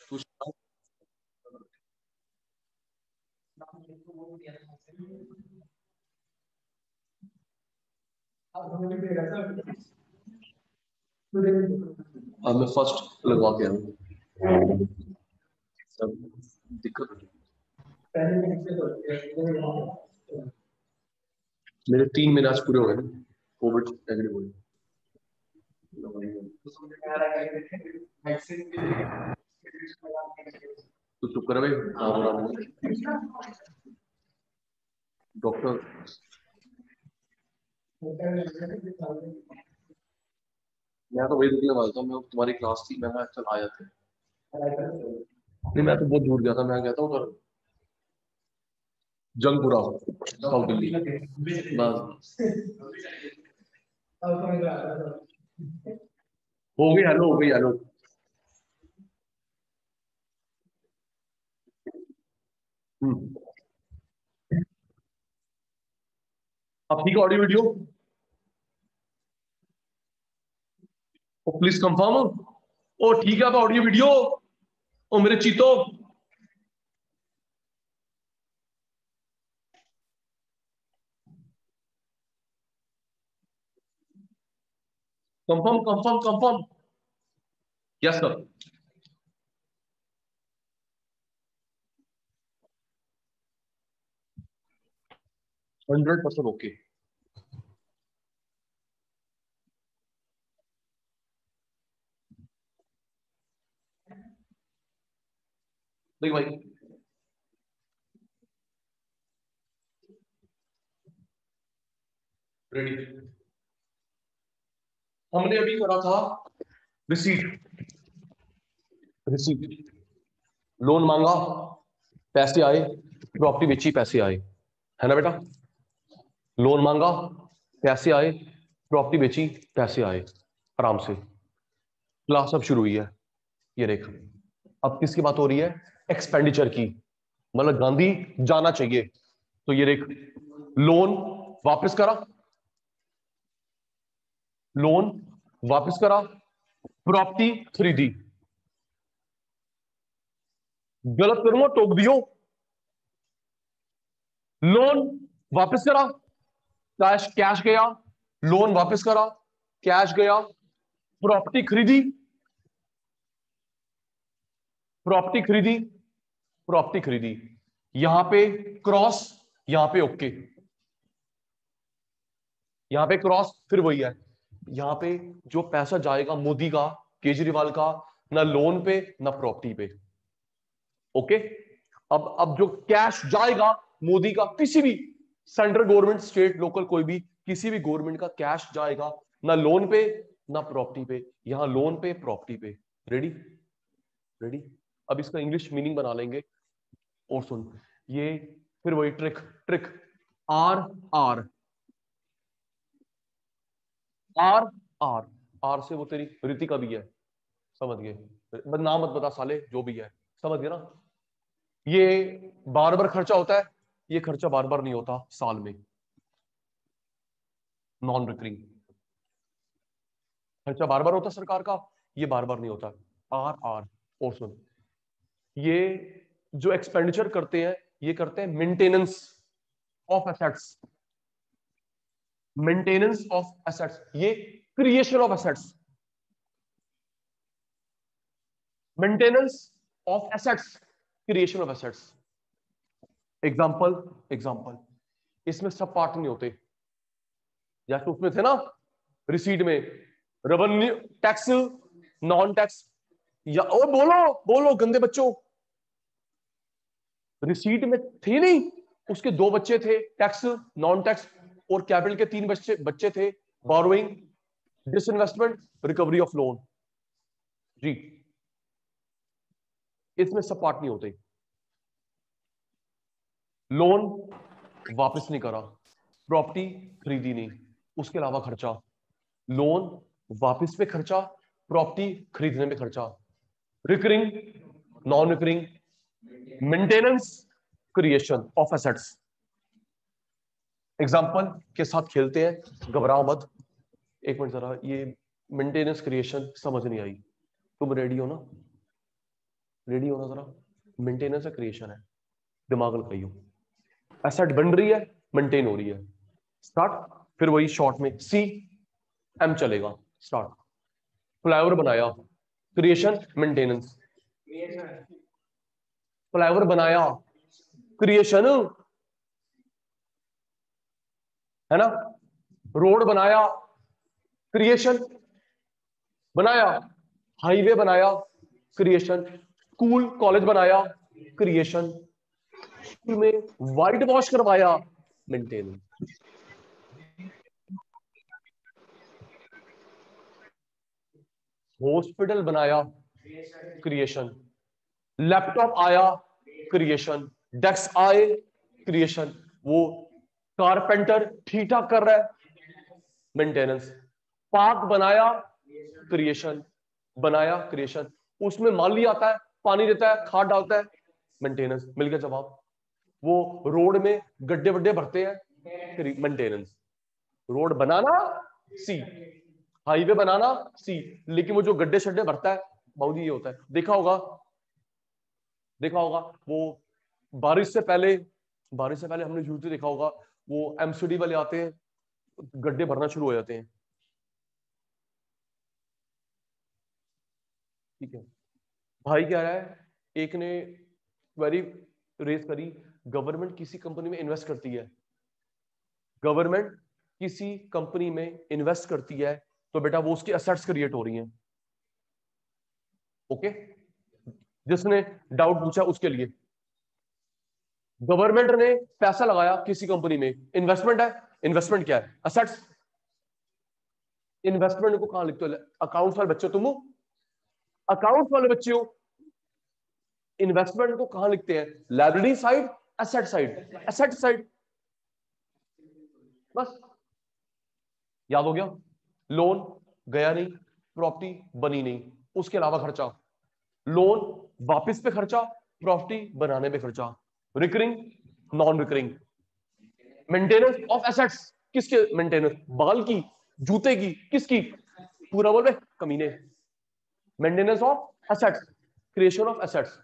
तू अब मैं फर्स्ट लगवा के आऊँ सब दिक्कत मेरे 3 महीने आज पूरे हो गए ना कोविड नेगेटिव हुए तो चुप कर भाई डॉक्टर मैं तो वही रुकने वाला था मैं तुम्हारी क्लास थी मैं चल आ जाते नहीं मैं तो बहुत दूर गया था मैं गया था उधर जंगपुरा साउथ दिल्ली बस हो गई हेलो हो गई हेलो अब ठीक है ऑडियो वीडियो प्लीज कंफर्म ओ ठीक है अब ऑडियो वीडियो ओ मेरे चीतो confirm confirm confirm yes sir 100% okay देख भाई रेडी हमने अभी करा था रिसीट रिसीट लोन मांगा पैसे आए प्रॉपर्टी बेची पैसे आए है ना बेटा लोन मांगा पैसे आए प्रॉपर्टी बेची पैसे आए आराम से क्लास अब शुरू हुई है ये देख अब किसकी बात हो रही है एक्सपेंडिचर की मतलब गांधी जाना चाहिए तो ये देख लोन वापस करा लोन वापस करा प्रॉपर्टी खरीदी गलत करूंगा टोक दियो लोन वापस करा कैश कैश गया लोन वापस करा कैश गया प्रॉपर्टी खरीदी प्रॉपर्टी खरीदी प्रॉपर्टी खरीदी यहां पे क्रॉस यहां पे ओके यहां पे क्रॉस फिर वही है यहां पे जो पैसा जाएगा मोदी का केजरीवाल का ना लोन पे ना प्रॉपर्टी पे ओके अब जो कैश जाएगा मोदी का किसी भी सेंट्रल गवर्नमेंट स्टेट लोकल कोई भी किसी भी गवर्नमेंट का कैश जाएगा ना लोन पे ना प्रॉपर्टी पे यहां लोन पे प्रॉपर्टी पे रेडी रेडी अब इसका इंग्लिश मीनिंग बना लेंगे और सुन ये फिर वही trick trick R R R R R से वो तेरी ऋतिका भी है समझ गए नाम मत बता साले जो भी है समझ गए ना ये बार बार खर्चा होता है ये खर्चा बार बार नहीं होता साल में नॉन रिकरिंग खर्चा बार बार होता है सरकार का ये बार बार नहीं होता आर आर और सुन ये जो एक्सपेंडिचर करते हैं ये करते हैं maintenance of assets maintenance of assets ये creation of assets maintenance of assets creation of assets example example इसमें सब पार्ट नहीं होते जैसे उसमें थे ना रिसीट में रेवेन्यू टैक्स नॉन टैक्स या और बोलो बोलो गंदे बच्चों रिसीट में थे नहीं उसके 2 बच्चे थे टैक्स नॉन टैक्स और कैपिटल के 3 बच्चे बच्चे थे borrowing disinvestment recovery of loan जी इसमें सब पार्ट नहीं होते लोन वापस नहीं करा प्रॉपर्टी खरीदी नहीं उसके अलावा खर्चा लोन वापस पे खर्चा प्रॉपर्टी खरीदने में खर्चा recurring non recurring maintenance creation of assets example के साथ खेलते हैं घबराओ मत एक मिनट जरा ये मेंटेनेंस क्रिएशन समझ नहीं आई तुम रेडी हो ना रेडी होना जरा। मेंटेनेंस है, क्रिएशन है, दिमाग लगाइयो। एसेट बन रही है, मेंटेन हो रही है, स्टार्ट। फिर वही शॉर्ट में सी एम चलेगा, स्टार्ट। फ्लाईओवर बनाया, क्रिएशन मेंटेनेंस। फ्लाईओवर बनाया, क्रिएशन है ना। रोड बनाया, क्रिएशन बनाया। हाईवे बनाया, क्रिएशन। स्कूल कॉलेज बनाया, क्रिएशन। स्कूल में व्हाइट वॉश करवाया, मेंटेनेंस। हॉस्पिटल बनाया, क्रिएशन। लैपटॉप आया, क्रिएशन। डेस्क आए, क्रिएशन। वो कारपेंटर ठीक ठाक कर रहा है, मेंटेनेंस। पार्क बनाया, क्रिएशन। बनाया, क्रिएशन। उसमें माली आता है, पानी देता है, खाद डालता है, मेंटेनेंस। मिल गया जवाब। वो रोड में गड्ढे वड्ढे भरते हैं, मेंटेनेंस। रोड बनाना सी, हाईवे बनाना सी, लेकिन वो जो गड्ढे शड्डे भरता है, बहुत ये होता है। देखा होगा, देखा होगा वो बारिश से पहले, बारिश से पहले हमने जूते देखा होगा, वो एमसीडी वाले आते हैं, गड्ढे भरना शुरू हो जाते हैं। ठीक है, भाई कह रहा है, एक ने क्वेरी रेज करी, गवर्नमेंट किसी कंपनी में इन्वेस्ट करती है, गवर्नमेंट किसी कंपनी में इन्वेस्ट करती है, तो बेटा वो उसकी एसेट्स क्रिएट हो रही हैं। ओके, जिसने डाउट पूछा उसके लिए, गवर्नमेंट ने पैसा लगाया किसी कंपनी में, इन्वेस्टमेंट है। इन्वेस्टमेंट क्या है? एसेट्स। इन्वेस्टमेंट को कहां लिखते हो? अकाउंट्स वाले बच्चे, तुम अकाउंट्स वाले बच्चे हो, इन्वेस्टमेंट को कहां लिखते हैं? Liability side, asset side. Asset side, बस याद हो गया। लोन गया नहीं, प्रॉपर्टी बनी नहीं, उसके अलावा खर्चा। लोन वापस पे खर्चा, प्रॉपर्टी बनाने पे खर्चा। Recurring, non recurring. Maintenance of assets, किसके मेंटेनेंस? बाल की, जूते की, किसकी? पूरा बोल रहे कमीने। Maintenance of assets, creation of assets.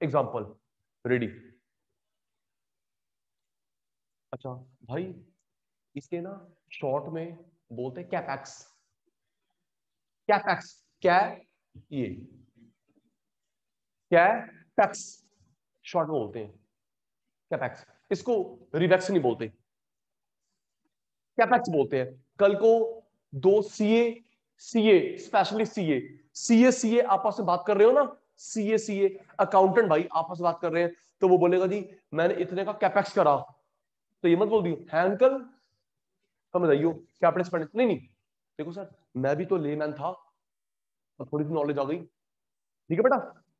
Example, ready. अच्छा भाई, इसके ना शॉर्ट में बोलते हैं कैपेक्स। कैपेक्स क्या है? ये कैपेक्स शॉर्ट में बोलते हैं, कैपेक्स। इसको रिवेक्स नहीं बोलते, कैपेक्स बोलते हैं। कल को दो CA, CA specially CA, CA आपस में बात कर रहे हो ना, सीए अकाउंटेंट भाई आपस में बात कर रहे हैं, तो वो बोलेगा जी मैंने इतने का कैपेक्स करा, तो ये मत बोल दियो है अंकल, समझ आइयो कैपिटल एक्सपेंडिचर। नहीं नहीं, देखो सर, मैं भी तो लेमैन था और थोड़ी सी नॉलेज आ गई। ठीक है बेटा,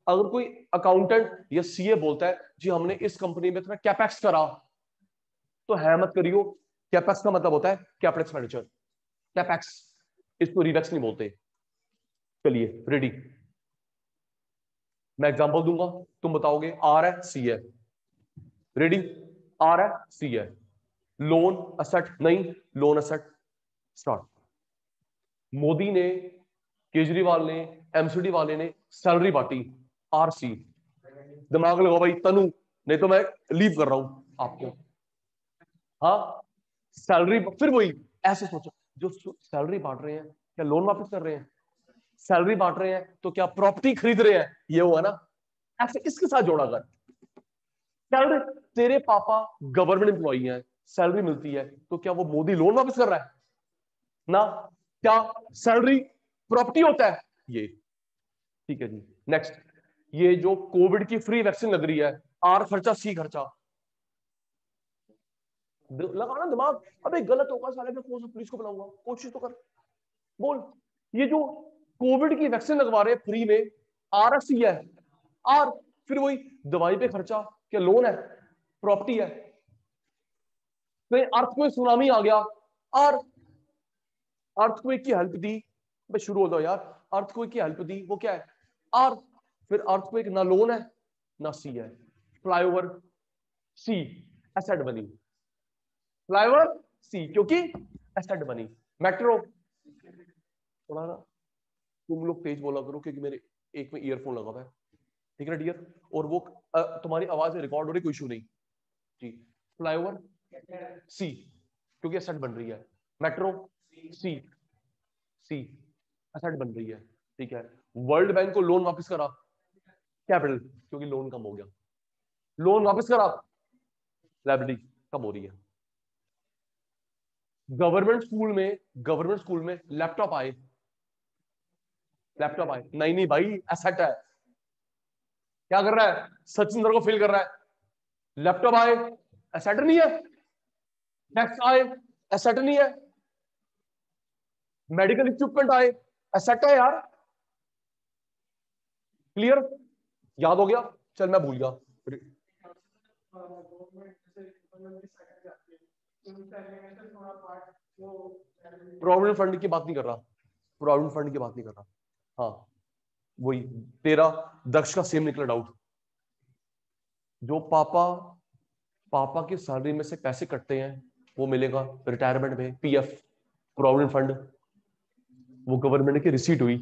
अगर कोई अकाउंटेंट या सीए बोलता है जी हमने इस कंपनी में इतना कैपेक्स करा, तो है मत करियो। कैपेक्स का मतलब होता है कैपिटल एक्सपेंडिचर, कैपेक्स। इसको रिवेक्स नहीं बोलते। चलिए रेडी, मैं एग्जांपल दूंगा, तुम बताओगे। आर है, सी है, रेडी। आर है, सी है, लोन असेट नहीं, लोन असेट, स्टार्ट। मोदी ने, केजरीवाल ने, एमसीडी वाले ने सैलरी बांटी, आरसी। दिमाग लगाओ भाई तनु, नहीं तो मैं लीव कर रहा हूं आपको। हाँ, सैलरी, फिर वही ऐसे सोचो, जो सैलरी बांट रहे हैं क्या लोन वापस कर रहे हैं? सैलरी बांट रहे हैं तो क्या प्रॉपर्टी खरीद रहे हैं? ये हुआ ना। ऐसे इसके साथ जोड़ा कर, सैलरी, तेरे पापा गवर्नमेंट एम्प्लॉई हैं, सैलरी मिलती है, तो क्या वो मोदी लोन वापस कर रहा है ना? क्या सैलरी प्रॉपर्टी होता है ये? ठीक है जी, नेक्स्ट। ये जो कोविड की फ्री वैक्सीन लग रही है, आर खर्चा सी खर्चा। लगाना दिमाग। अबे गलत होगा साले, मैं कौन सा पुलिस को बुलाऊंगा, कोशिश तो कर, बोल। ये जो कोविड की वैक्सीन लगवा रहे हैं फ्री में, आर एस सी है, आर। फिर वही दवाई पे खर्चा, क्या लोन है, प्रॉपर्टी है। फिर अर्थक्वेक सुनामी आ गया, आर। अर्थक्वेक की हेल्प दी, मैं शुरू हो जाओ यार। अर्थक्वेक की हेल्प दी, वो क्या है, आर। फिर अर्थक्वेक ना लोन है ना सी है। फ्लाईओवर सी, एसेट बनी। फ्लाईओवर सी, क्योंकि एसेट बनी। मेट्रो, थोड़ा ना तुम लोग तेज बोला करो, क्योंकि मेरे एक में ईयरफोन लगा हुआ है। ठीक है डियर, और वो तुम्हारी आवाज रिकॉर्ड हो रही, कोई इशू नहीं जी। फ्लाईओवर सी, क्योंकि एसेट बन रही है। मेट्रो सी, सी एसेट बन रही है, ठीक है। वर्ल्ड बैंक को लोन वापस करा, कैपिटल, क्योंकि लोन कम हो गया। लोन वापस करा, लायबिलिटी कम हो रही है। गवर्नमेंट स्कूल में लैपटॉप आए, लैपटॉप आए, नहीं नहीं भाई एसेट है। क्या कर रहा है, सचिन सर को फेल कर रहा है। लैपटॉप आए, एसेट नहीं है। टैक्स आए, एसेट नहीं है। मेडिकल इक्विपमेंट आए, एसेट है यार। क्लियर, याद हो गया? चल मैं भूल गया। प्रोविडेंट फंड की बात नहीं कर रहा, प्रोविडेंट फंड की बात नहीं कर रहा। हाँ वही तेरा दक्ष का सेम निकला डाउट। जो पापा की सैलरी में से पैसे कटते हैं वो मिलेगा रिटायरमेंट में, पीएफ, प्रोविडेंट फंड, वो गवर्नमेंट की रिसीट हुई,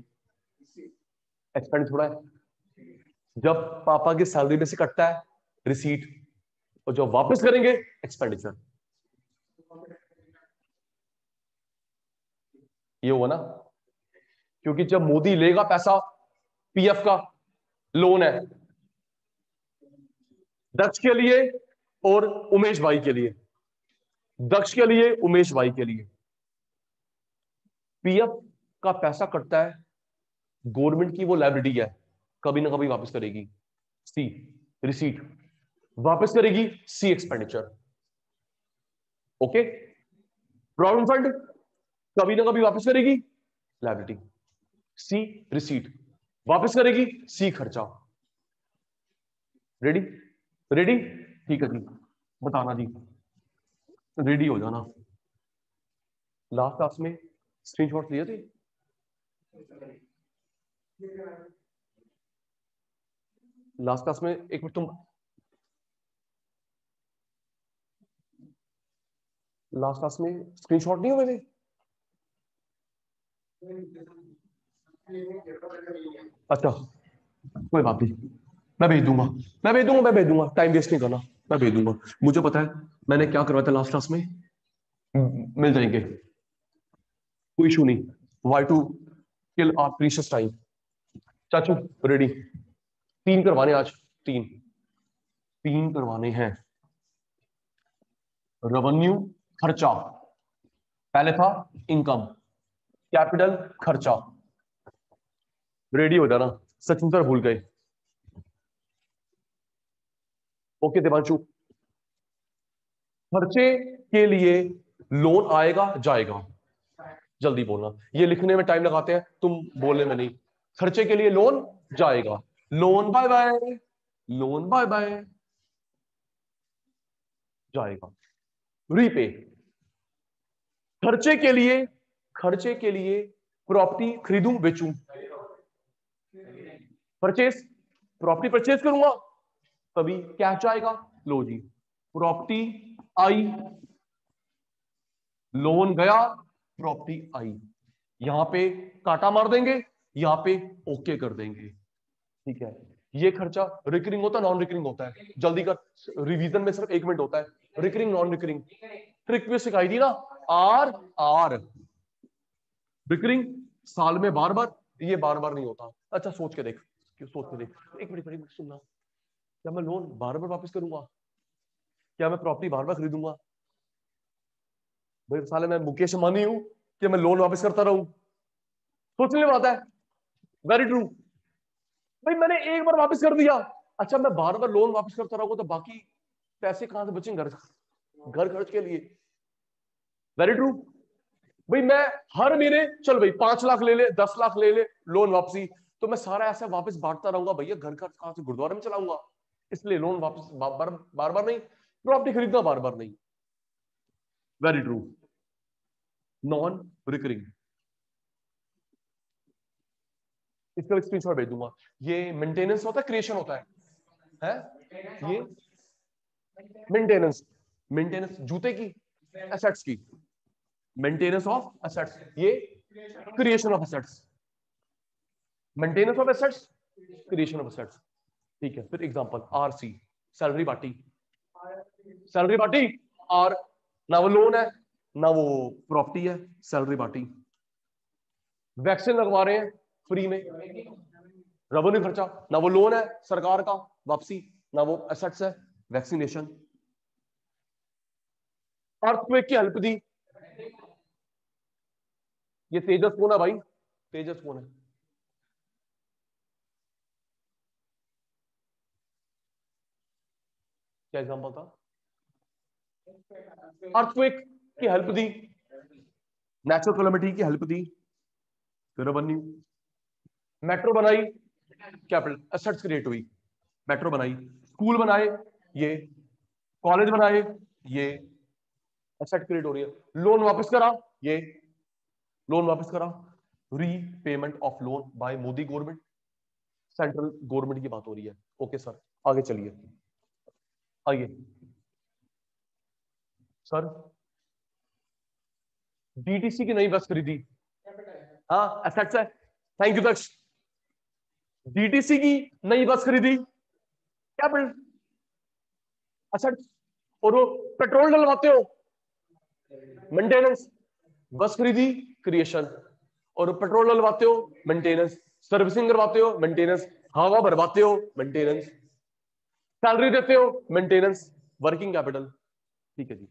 एक्सपेंड थोड़ा है। जब पापा की सैलरी में से कटता है रिसीट, और जब वापस करेंगे एक्सपेंडिचर। ये हुआ ना, क्योंकि जब मोदी लेगा पैसा पीएफ का, लोन है दक्ष के लिए और उमेश भाई के लिए, दक्ष के लिए, उमेश भाई के लिए। पीएफ का पैसा कटता है, गवर्नमेंट की वो लायबिलिटी है, कभी ना कभी वापस करेगी, सी रिसीट, वापस करेगी, सी एक्सपेंडिचर। ओके, प्रोविडेंट फंड कभी ना कभी वापस करेगी, लायबिलिटी, सी रिसीट, वापस करेगी, सी खर्चा। रेडी, रेडी, ठीक है जी, बताना जी, रेडी हो जाना। लास्ट क्लास में स्क्रीनशॉट लिए थे, लास्ट क्लास में एक मिनट, तुम लास्ट क्लास में स्क्रीनशॉट नहीं हुए थे? अच्छा कोई बात नहीं, मैं भेज दूंगा, मैं भेज दूंगा, टाइम वेस्ट नहीं करना, मैं भेज दूंगा। मुझे पता है मैंने क्या करवाया था लास्ट क्लास में, मिल जाएंगे, कोई इशू नहीं। Why to kill our precious time. चाचू रेडी, तीन करवाने आज, तीन, तीन करवाने हैं। रेवेन्यू खर्चा, पहले था इनकम, कैपिटल खर्चा। रेडी हो जाना, सचिन सर भूल गए। ओके दिवांशु, खर्चे के लिए लोन आएगा जाएगा, जल्दी बोलना, ये लिखने में टाइम लगाते हैं, तुम बोलने में नहीं। खर्चे के लिए लोन जाएगा, loan bye bye, loan bye bye जाएगा। रीपे, खर्चे के लिए, खर्चे के लिए प्रॉपर्टी खरीदूं बेचूं, परचेस, प्रॉपर्टी परचेस करूंगा तभी कैश आएगा। लो जी, प्रॉपर्टी आई, लोन गया, प्रॉपर्टी आई, यहां पे काटा मार देंगे, यहां पे ओके कर देंगे, ठीक है। ये खर्चा रिकरिंग होता है, नॉन रिकरिंग होता है, जल्दी कर, रिवीजन में सिर्फ 1 मिनट होता है। रिकरिंग नॉन रिकरिंग, ट्रिक भी सिखाई थी ना, आर आर, रिकरिंग साल में बार बार, ये बार बार नहीं होता। अच्छा सोच के देख, सोच के देख, एक मिनट सुनना, क्या मैं लोन बार बार वापस करूंगा? क्या मैं प्रॉपर्टी बार बार खरीदूंगा? भाई साले मैं मुकेश अंबानी हूं कि मैं लोन वापस करता रहूं? सोचने की बात है, वेरी ट्रू। भाई मैंने एक बार वापस कर दिया, अच्छा मैं बार बार लोन वापस करता रहूंगा तो बाकी पैसे कहां से बचेंगे घर खर्च के लिए? Very true. भाई मैं हर महीने, चल भाई 5 लाख ले ले, 10 लाख ले ले लोन वापसी, तो मैं सारा ऐसा वापस बांटता रहूंगा, भैया घर खर्च कहां से गुरुद्वारे में चलाऊंगा? इसलिए लोन वापस बार बार नहीं, प्रॉपर्टी खरीदना बार बार नहीं। Very true, non recurring. इसका स्क्रीनशॉट भेज दूंगा। ये मेंटेनेंस होता है, क्रिएशन होता है ये मेंटेनेंस, मेंटेनेंस जूते की, एसेट्स की, मेंटेनेंस ऑफ एसेट्स, ये creation of assets, maintenance of assets, creation of assets. ठीक है, फिर example RC, salary party, salary party. और ना वो लोन है ना वो प्रॉपर्टी है, सैलरी पार्टी। वैक्सीन लगवा रहे हैं फ्री में, रेवेन्यू खर्चा। ना वो लोन है सरकार का वापसी, ना वो एसेट्स है वैक्सीनेशन। अर्थक्वेक की हेल्प दी। ये तेजस कौन है भाई? तेजस कौन है? क्या एग्जांपल था? अर्थक्वेक की हेल्प दी, नेचुरल कैलेमिटी की हेल्प दी, रेवेन्यू। मेट्रो बनाई, कैपिटल एसेट्स क्रिएट हुई, मेट्रो बनाई। स्कूल बनाए, ये कॉलेज बनाए, ये एसेट क्रिएट हो रही है। लोन वापस करा, ये लोन वापस करा। Repayment of loan by Modi government, central government की बात हो रही है। ओके सर, आगे चलिए। आइए सर, डीटीसी की नई बस खरीदी। हाँ, एसेट्स है। Thank you Daksha. डीटीसी की नई बस खरीदी, कैपिटल एसेट्स। और वो पेट्रोल डलवाते हो, मेंटेनेंस। बस खरीदी, क्रिएशन। और पेट्रोल डलवाते हो, मेंटेनेंस। सर्विसिंग करवाते हो, मेंटेनेंस। हवा भरवाते हो, मेंटेनेंस। सैलरी देते हो, मेंटेनेंस। Working capital. ठीक है जी।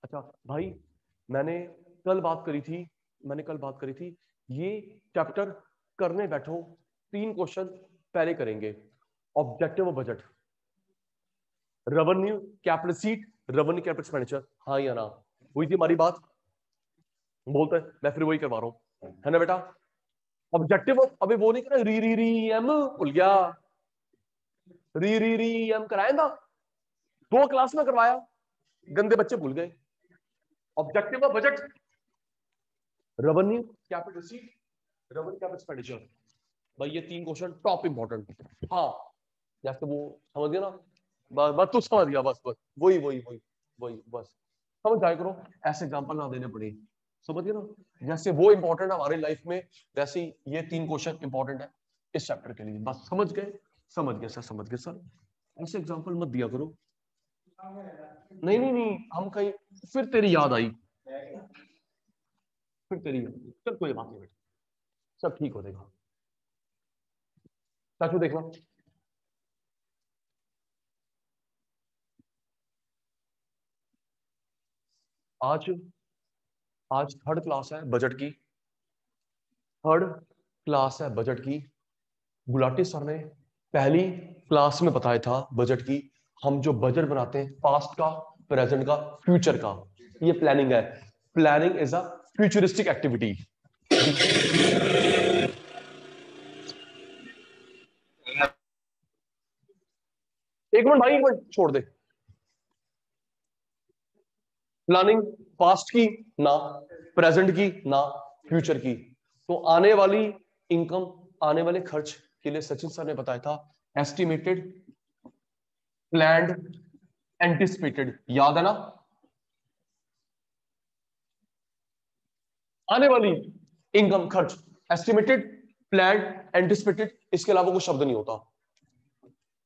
अच्छा भाई, मैंने कल बात करी थी, ये चैप्टर करने बैठो, 3 क्वेश्चन पहले करेंगे। Objective of budget, revenue capital seat, revenue capital expenditure, हाँ या ना? हुई थी हमारी बात? बोलते हैं, मैं फिर वही करवा रहा हूँ, है ना बेटा? ऑब्जेक्टिव अभी वो नहीं करा, री री री एम भूल गया, री री री एम कराया था 2 क्लास में करवाया, गंदे बच्चे भूल गए। Objective of budget, revenue capital seat, revenue capital expenditure. भाई ये 3 क्वेश्चन टॉप इंपॉर्टेंट। हाँ, जैसे वो समझ गया ना, बस बस तू समझ गया, बस बस वही वही वही वही बस समझ जाए करो, ऐसे एग्जांपल ना देने पड़े। समझ गए ना? जैसे वो इंपॉर्टेंट है हमारी लाइफ में, वैसे ही ये 3 क्वेश्चन इंपॉर्टेंट है इस चैप्टर के लिए। बस समझ गए? समझ गए सर, समझ गए सर। ऐसे एग्जांपल मत दिया करो। नहीं नहीं नहीं, हम कहीं फिर तेरी याद आई, फिर तेरी चल कोई बात नहीं बेटा, सब ठीक हो जाएगा। चाचू देखना, आज आज थर्ड क्लास है बजट की, थर्ड क्लास है बजट की। गुलाटी सर ने पहली क्लास में बताया था बजट की, हम जो बजट बनाते हैं पास्ट का, प्रेजेंट का, फ्यूचर का, ये प्लानिंग है। Planning is a futuristic activity. एक मिनट भाई, एक मिनट छोड़ दे। प्लानिंग पास्ट की ना, प्रेजेंट की ना, फ्यूचर की। तो आने वाली इनकम, आने वाले खर्च के लिए सचिन सर ने बताया था एस्टिमेटेड, प्लान्ड, एंटिसिपेटेड, याद है ना? आने वाली इनकम खर्च, एस्टिमेटेड, प्लान्ड, एंटिसिपेटेड, इसके अलावा कोई शब्द नहीं होता।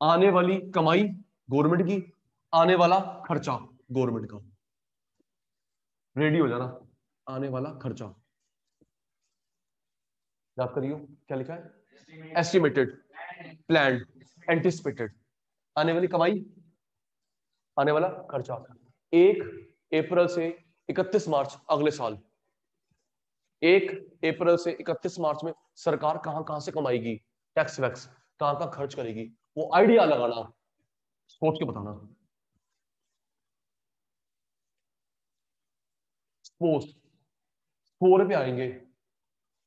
आने वाली कमाई गवर्नमेंट की, आने वाला खर्चा गवर्नमेंट का। रेडी हो जाना, आने वाला खर्चा याद करियो। क्या लिखा है? Estimated, planned, anticipated. आने वाली कमाई, आने वाला खर्चा। 1 अप्रैल से 31 मार्च अगले साल, 1 अप्रैल से 31 मार्च में सरकार कहां कहां से कमाएगी, टैक्स वैक्स कहां कहां खर्च करेगी, वो आइडिया लगाना, सोच के बताना। सपोज 100 रुपए आएंगे,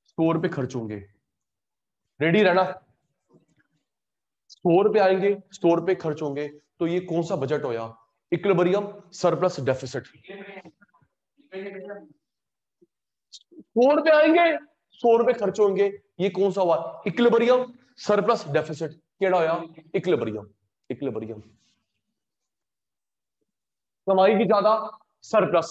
100 रुपए खर्च होंगे, रेडी रहना। 100 रुपए आएंगे, 100 रुपए खर्च होंगे, तो ये कौन सा बजट होया? Equilibrium, surplus, deficit. 100 रुपए आएंगे, 100 रुपए खर्च होंगे, ये कौन सा हुआ? Equilibrium, surplus, deficit. केड़ा होया? इक्विलिब्रियम। इक्विलिब्रियम। कमाई की ज्यादा, सरप्लस।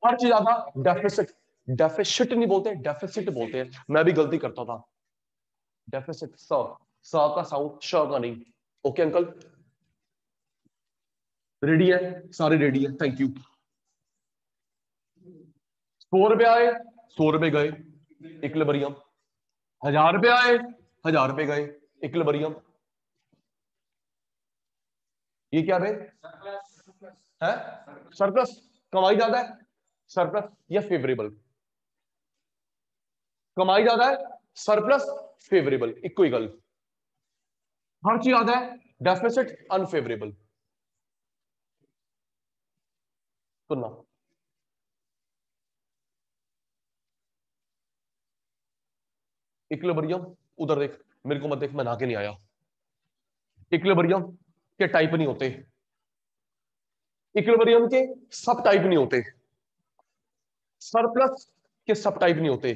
खर्च ज्यादा, डेफिसिट। डेफिसिट नहीं बोलते, डेफिसिट बोलते हैं, मैं भी गलती करता था। डेफिसिट सब सा का साउंड, श का नहीं। ओके अंकल, रेडी है? सारे रेडी है, थैंक यू। 100 रुपए आए, 100 रुपए गए, इक्विलिब्रियम। 1000 रुपए आए, 1000 रुपए गए, इक्विलिब्रियम। ये क्या भाई है? सरप्लस। कमाई ज्यादा है, सरप्लस या फेवरेबल? कमाई ज्यादा है, सरप्लस, फेवरेबल, इक्को ही गल। खर्च ज्यादा है, डेफिसिट, अनफेवरेबल। सुनना, इक्विलिब्रियम, उधर देख, मेरे को मत देख, मैं नहा के नहीं आया। इक्विलिब्रियम के टाइप नहीं होते, इक्विलिब्रियम के सब टाइप नहीं होते, सरप्लस के सब टाइप नहीं होते,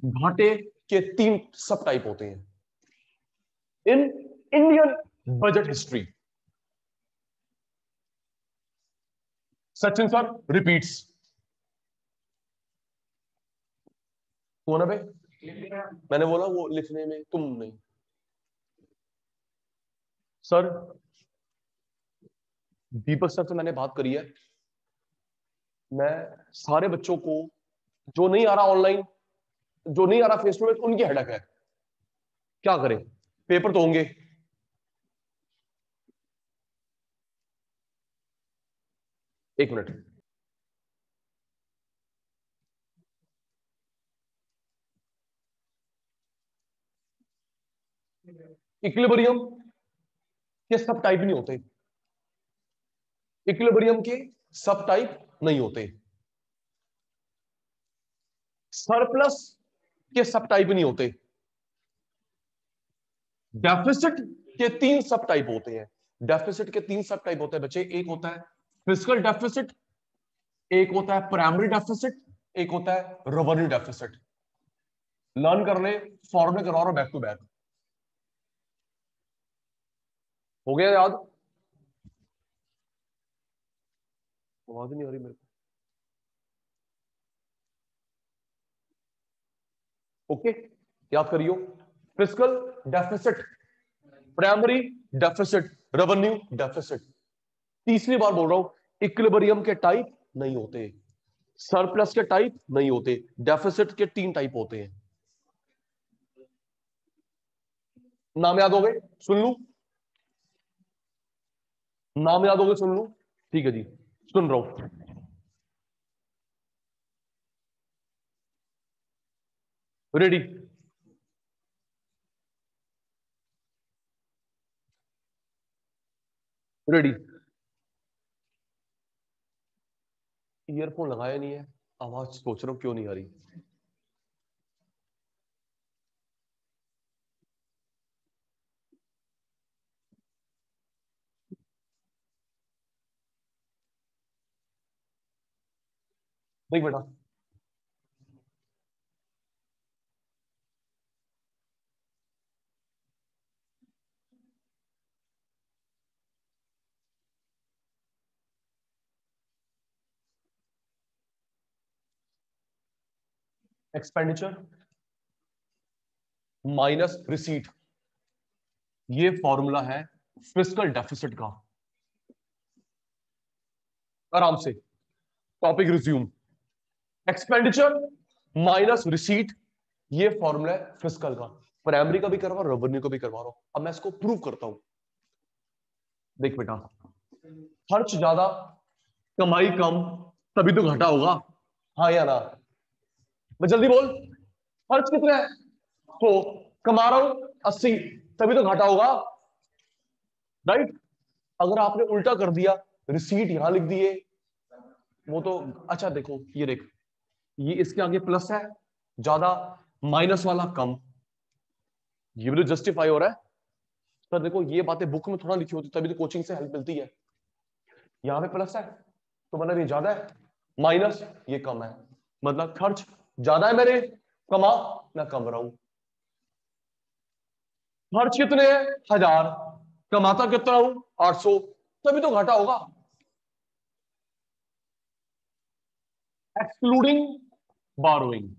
घाटे के 3 सब टाइप होते हैं in Indian budget history. Sachin sir repeats. कौन है भाई? मैंने बोला वो लिखने में, तुम नहीं सर। दीपक सर से मैंने बात करी है, मैं सारे बच्चों को, जो नहीं आ रहा ऑनलाइन, जो नहीं आ रहा फेस टू फेस, उनकी हेडक है। क्या करें, पेपर तो होंगे। एक मिनट, इक्विलिब्रियम के सब टाइप नहीं होते, इक्विलिब्रियम के सब टाइप नहीं होते, सरप्लस के सब टाइप नहीं होते, डेफिसिट के 3 सब टाइप होते हैं। डेफिसिट के 3 सब टाइप होते हैं बच्चे, एक होता है फिजिकल डेफिसिट, एक होता है प्राइमरी डेफिसिट, एक होता है रेवेन्यू डेफिसिट। लर्न कर ले, फॉर्मूले करवा रहा हूं बैक टू बैक। हो गया याद? आवाज नहीं आ रही मेरे को। ओके, याद करियो, physical deficit, primary deficit, revenue deficit. तीसरी बार बोल रहा हूं, इक्विलिब्रियम के टाइप नहीं होते, सरप्लस के टाइप नहीं होते, डेफिसिट के 3 टाइप होते हैं। नाम याद हो गए? सुन लू, नाम याद हो गए, सुन लू। ठीक है जी, सुन रहा हूं। रेडी? रेडी। ईयरफोन लगाया नहीं है, आवाज सोच रहा हूं क्यों नहीं आ रही। देख बेटा, एक्सपेंडिचर माइनस रिसीट, ये फॉर्मूला है फिजिकल डेफिसिट का। आराम से, topic resume. Expenditure minus receipt, ये फॉर्मूला है फिजिकल का। प्राइमरी का भी करवा रहा हूं, रेवेन्यू का भी करवा रहा हूं। अब मैं इसको प्रूव करता हूं। देख बेटा, खर्च ज्यादा, कमाई कम, तभी तो घाटा होगा। हाँ या ना? मैं जल्दी बोल, खर्च कितने है? तो कमा रहा हूं 80, तभी तो घाटा होगा, राइट? अगर आपने उल्टा कर दिया, रिसीट यहां लिख दिए, वो तो, अच्छा देखो, ये देख, ये इसके आगे प्लस है ज्यादा, माइनस वाला कम, ये भी तो जस्टिफाई हो रहा है। सर देखो, ये बातें बुक में थोड़ा लिखी होती, तभी तो कोचिंग से हेल्प मिलती है। यहां पे प्लस है तो मतलब ये ज्यादा है, माइनस ये कम है, मतलब खर्च ज्यादा है मेरे, कमा मैं कम रहा हूं। खर्च कितने हैं? 1000, कमाता कितना हूं? 800, तभी तो घाटा होगा। एक्सक्लूडिंग बारोइंग,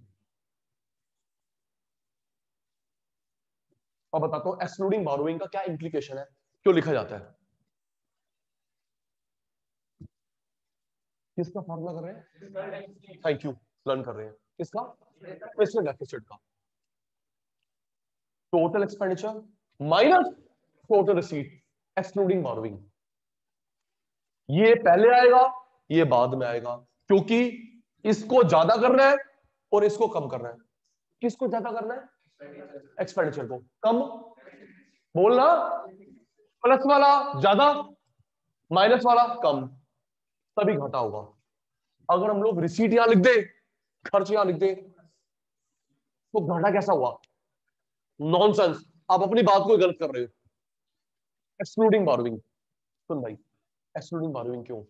अब बताता हूं एक्सक्लूडिंग बोरोइंग का क्या इंप्लीकेशन है, क्यों लिखा जाता है। किसका फॉर्मूला कर रहे हैं? थैंक यू, लर्न कर रहे हैं किसका? फिस्कल डेफिसिट का। Total expenditure minus total receipt excluding borrowing. ये पहले आएगा, ये बाद में आएगा, क्योंकि इसको ज्यादा करना है और इसको कम करना है। किसको ज्यादा करना है? एक्सपेंडिचर को। कम बोलना, प्लस वाला ज्यादा, माइनस वाला कम, तभी घटा होगा। अगर हम लोग रिसीट यहां लिख दे, खर्च यहां लिख दे, तो घाटा कैसा हुआ? नॉनसेंस। आप अपनी बात को गलत कर रहे हो। एक्सक्लूडिंग बोरोइंग, सुन भाई, एक्सक्लूडिंग बोरोइंग क्यों?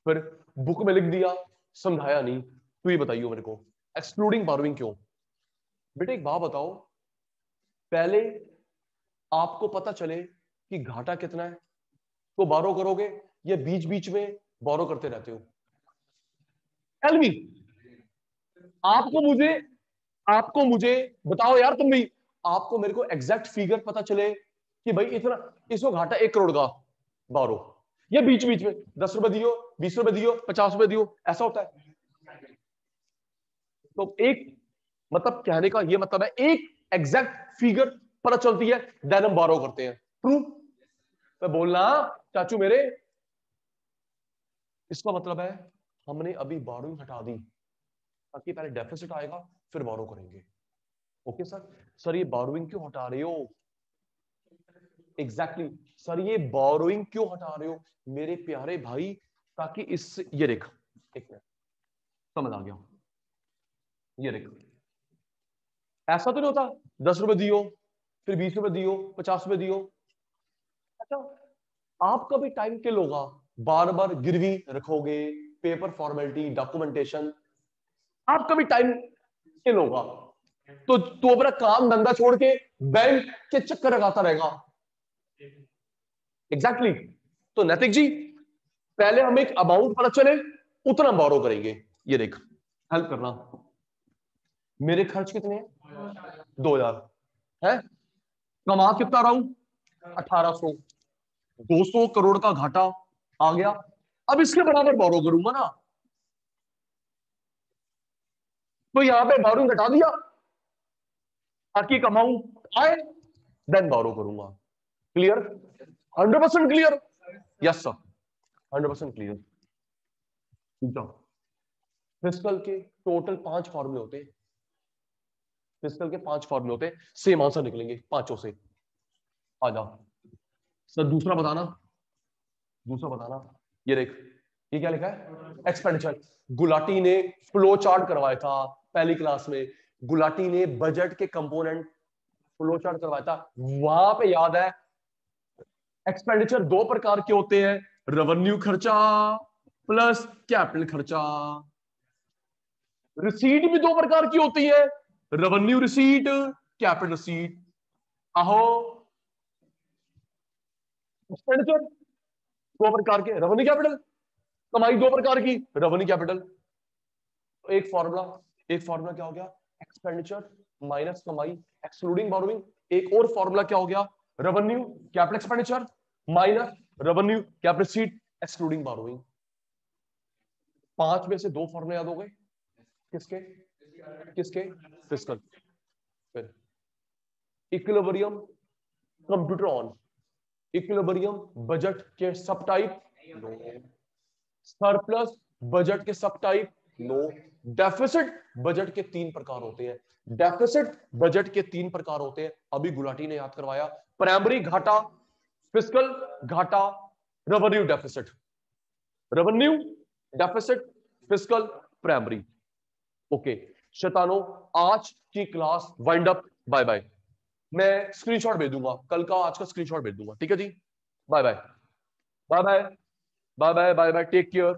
फिर बुक में लिख दिया, समझाया नहीं, तो ये बताइए मेरे को एक्सक्लूडिंग बोरोइंग क्यों? बेटे एक बात बताओ, पहले आपको पता चले कि घाटा कितना है तो बोरो करोगे, या बीच बीच में बोरो करते रहते हो? Tell me. आपको मुझे बताओ यार, तुम भी। आपको मेरे को एग्जैक्ट फिगर पता चले कि भाई इतना, इसको घाटा 1 करोड़ का बोरो, या बीच बीच में 10 रुपए दियो, 20 रुपए दियो, 50 रुपए दियो, ऐसा होता है? तो एक मतलब कहने का ये मतलब है, एक एग्जैक्ट फिगर पता चलती है, देन हम बोरो करते हैं। ट्रू? तो बोलना चाचू मेरे, इसका मतलब है हमने अभी बोरोइंग हटा दी, ताकि पहले डेफिसिट आएगा फिर बोरो करेंगे। Okay sir. सर ये बोरोइंग क्यों हटा रहे हो? एग्जैक्टली सर, ये बोरोइंग क्यों हटा रहे हो मेरे प्यारे भाई? ताकि इस, ये देख, एक मिनट, समझ आ गया। ये देख, ऐसा तो नहीं होता 10 रुपए दियो, फिर 20 रुपए दियो, 50 रुपए दियो। अच्छा, आपका भी टाइम किल होगा, बार बार गिरवी रखोगे, पेपर फॉर्मेलिटी, डॉक्यूमेंटेशन, आपका भी टाइम किल होगा। तो तू अपना काम धंधा छोड़ के बैंक के चक्कर लगाता रहेगा। एग्जैक्टली तो नैतिक जी, पहले हमें एक अमाउंट पता चले, उतना बोरो करेंगे। ये देख, हेल्प करना, मेरे खर्च कितने हैं? 2000 है, कमा कितना रहा हूं? 1800। 200 करोड़ का घाटा आ गया। अब इसके बराबर बोरो करूंगा ना, तो यहां पे बोरो घटा दिया ताकि अमाउंट आए, देन बोरो करूंगा। Clear? 100% clear? Yes sir, 100% clear. Fiscal के टोटल 5 फॉर्मूले होते हैं। फिस्कल के 5 फॉर्मूले होते हैं, सेम आंसर निकलेंगे पांचों से। आ जाओ सर, दूसरा बताना, दूसरा बताना। ये देख, ये क्या लिखा है? एक्सपेंडिचर। गुलाटी ने फ्लो चार्ट करवाया था पहली क्लास में, गुलाटी ने बजट के कंपोनेंट फ्लो चार्ट करवाया था, वहां पे याद है एक्सपेंडिचर 2 प्रकार के होते हैं, रेवेन्यू खर्चा प्लस कैपिटल खर्चा। रिसीट भी 2 प्रकार की होती है, रेवेन्यू रिसीट, कैपिटल रिसीट। आहो, एक्सपेंडिचर 2 प्रकार के, रेवेन्यू कैपिटल, कमाई 2 प्रकार की, रेवेन्यू कैपिटल। तो एक फॉर्मूला क्या हो गया? एक्सपेंडिचर माइनस कमाई एक्सक्लूडिंग बोरोइंग। एक और फॉर्मूला क्या हो गया? Revenue capital expenditure minus revenue capital receipt excluding borrowing. 5 में से 2 फॉर्मूले याद हो गए, किसके? किसके? फिस्कल। फिर equilibrium, computer on. Equilibrium budget के सब टाइप, सरप्लस बजट के सब टाइप, नो। डेफिसिट बजट के 3 प्रकार होते हैं, डेफिसिट बजट के 3 प्रकार होते हैं, अभी गुलाटी ने याद करवाया। प्राइमरी घाटा, फिस्कल घाटा, revenue deficit. Revenue deficit, fiscal, primary. Okay शैतानो, आज की class wind up, bye bye. मैं स्क्रीनशॉट भेज दूंगा कल का, आज का स्क्रीनशॉट भेज दूंगा, ठीक है जी? Bye bye, bye bye, bye bye, bye bye, take care.